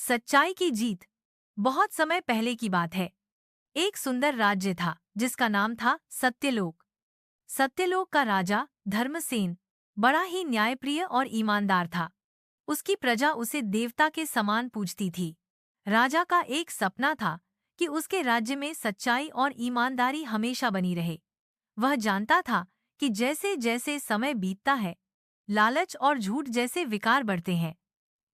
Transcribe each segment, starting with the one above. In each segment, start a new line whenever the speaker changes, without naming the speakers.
सच्चाई की जीत। बहुत समय पहले की बात है। एक सुंदर राज्य था जिसका नाम था सत्यलोक। सत्यलोक का राजा धर्मसेन बड़ा ही न्यायप्रिय और ईमानदार था। उसकी प्रजा उसे देवता के समान पूजती थी। राजा का एक सपना था कि उसके राज्य में सच्चाई और ईमानदारी हमेशा बनी रहे। वह जानता था कि जैसे जैसे समय बीतता है, लालच और झूठ जैसे विकार बढ़ते हैं।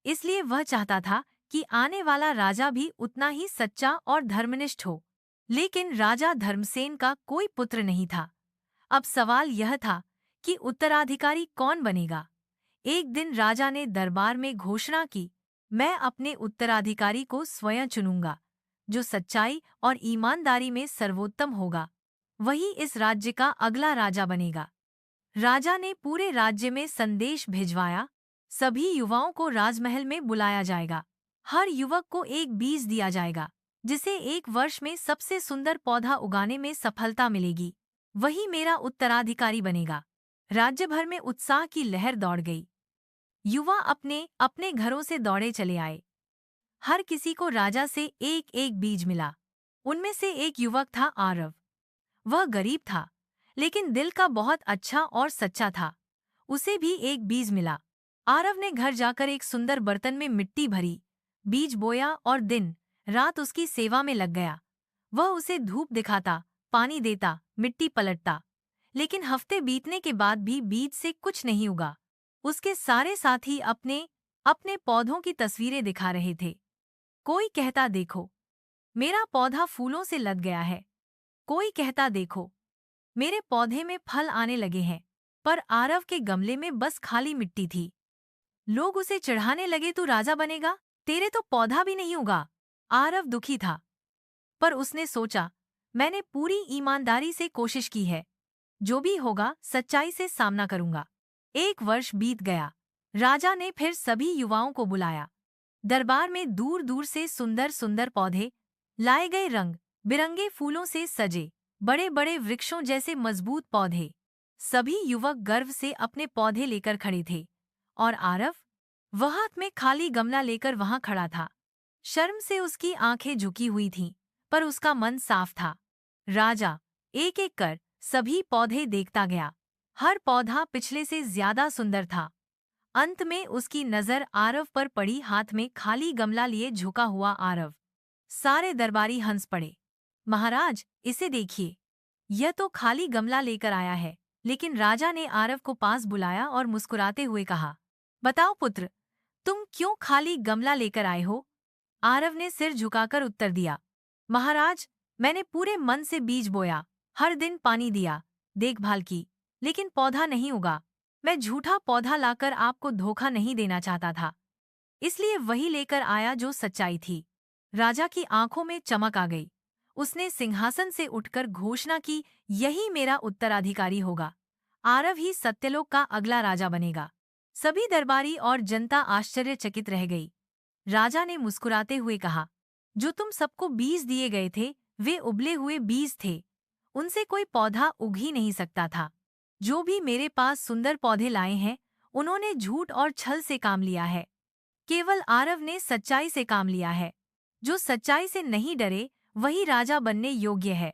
इसलिए वह चाहता था कि आने वाला राजा भी उतना ही सच्चा और धर्मनिष्ठ हो। लेकिन राजा धर्मसेन का कोई पुत्र नहीं था। अब सवाल यह था कि उत्तराधिकारी कौन बनेगा। एक दिन राजा ने दरबार में घोषणा की, मैं अपने उत्तराधिकारी को स्वयं चुनूंगा। जो सच्चाई और ईमानदारी में सर्वोत्तम होगा, वही इस राज्य का अगला राजा बनेगा। राजा ने पूरे राज्य में संदेश भिजवाया, सभी युवाओं को राजमहल में बुलाया जाएगा। हर युवक को एक बीज दिया जाएगा, जिसे 1 वर्ष में सबसे सुंदर पौधा उगाने में सफलता मिलेगी। वही मेरा उत्तराधिकारी बनेगा। राज्य भर में उत्साह की लहर दौड़ गई। युवा अपने अपने घरों से दौड़े चले आए। हर किसी को राजा से एक एक बीज मिला। उनमें से एक युवक था आरव। वह गरीब था, लेकिन दिल का बहुत अच्छा और सच्चा था। उसे भी एक बीज मिला। आरव ने घर जाकर एक सुंदर बर्तन में मिट्टी भरी, बीज बोया और दिन रात उसकी सेवा में लग गया। वह उसे धूप दिखाता, पानी देता, मिट्टी पलटता। लेकिन हफ्ते बीतने के बाद भी बीज से कुछ नहीं उगा। उसके सारे साथी अपने अपने पौधों की तस्वीरें दिखा रहे थे। कोई कहता, देखो मेरा पौधा फूलों से लद गया है। कोई कहता, देखो मेरे पौधे में फल आने लगे हैं। पर आरव के गमले में बस खाली मिट्टी थी। लोग उसे चिढ़ाने लगे, तू राजा बनेगा, तेरे तो पौधा भी नहीं उगा। आरव दुखी था, पर उसने सोचा, मैंने पूरी ईमानदारी से कोशिश की है। जो भी होगा सच्चाई से सामना करूंगा। 1 वर्ष बीत गया। राजा ने फिर सभी युवाओं को बुलाया। दरबार में दूर दूर से सुंदर सुंदर पौधे लाए गए, रंग बिरंगे फूलों से सजे बड़े बड़े वृक्षों जैसे मजबूत पौधे। सभी युवक गर्व से अपने पौधे लेकर खड़े थे। और आरव, वह हाथ में खाली गमला लेकर वहां खड़ा था। शर्म से उसकी आंखें झुकी हुई थीं, पर उसका मन साफ था। राजा एक एक कर सभी पौधे देखता गया। हर पौधा पिछले से ज्यादा सुंदर था। अंत में उसकी नजर आरव पर पड़ी, हाथ में खाली गमला लिए झुका हुआ आरव। सारे दरबारी हंस पड़े। महाराज, इसे देखिए, यह तो खाली गमला लेकर आया है। लेकिन राजा ने आरव को पास बुलाया और मुस्कुराते हुए कहा, बताओ पुत्र, तुम क्यों खाली गमला लेकर आए हो? आरव ने सिर झुकाकर उत्तर दिया, महाराज, मैंने पूरे मन से बीज बोया, हर दिन पानी दिया, देखभाल की, लेकिन पौधा नहीं उगा। मैं झूठा पौधा लाकर आपको धोखा नहीं देना चाहता था, इसलिए वही लेकर आया जो सच्चाई थी। राजा की आंखों में चमक आ गई। उसने सिंहासन से उठकर घोषणा की, यही मेरा उत्तराधिकारी होगा। आरव ही सत्यलोक का अगला राजा बनेगा। सभी दरबारी और जनता आश्चर्यचकित रह गई। राजा ने मुस्कुराते हुए कहा, जो तुम सबको बीज दिए गए थे, वे उबले हुए बीज थे। उनसे कोई पौधा उग ही नहीं सकता था। जो भी मेरे पास सुंदर पौधे लाए हैं, उन्होंने झूठ और छल से काम लिया है। केवल आरव ने सच्चाई से काम लिया है। जो सच्चाई से नहीं डरे, वही राजा बनने योग्य है।